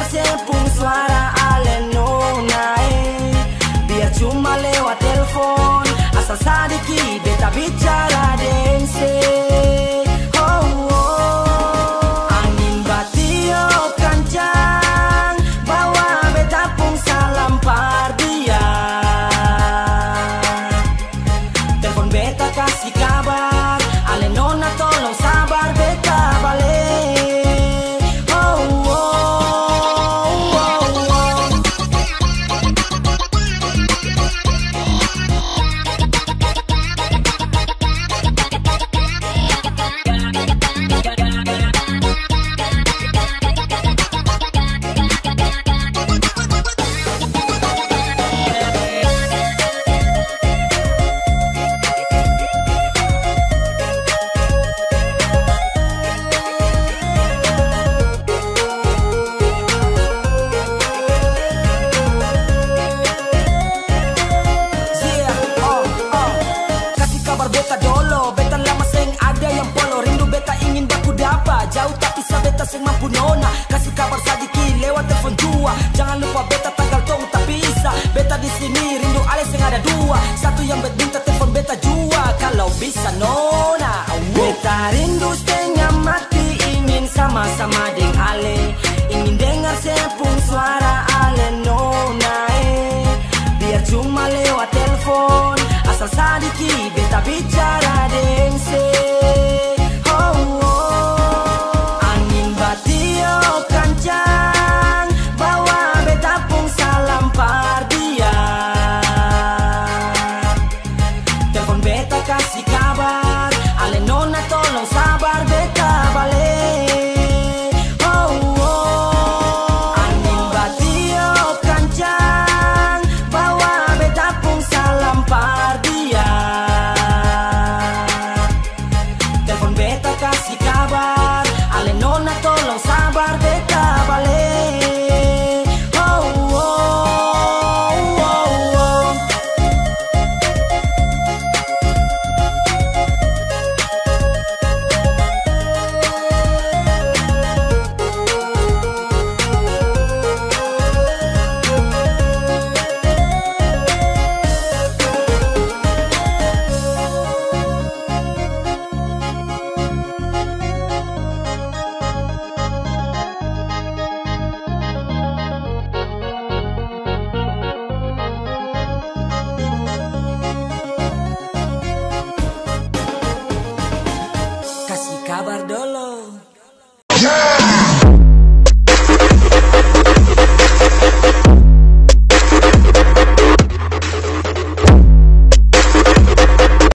sepung suara Alenona biar cuma lewat telepon, asal sadiki beta bicara dense. Oh, oh. Angin batiup kencang bawa beta pung salam pardia. Telepon beta kasih kabar, Alenona tolong sabar beta balik. Beta dolo, beta lama seng ada yang polo. Rindu beta ingin baku dapa, jauh tapi sa beta seng mampu nona. Kasih kabar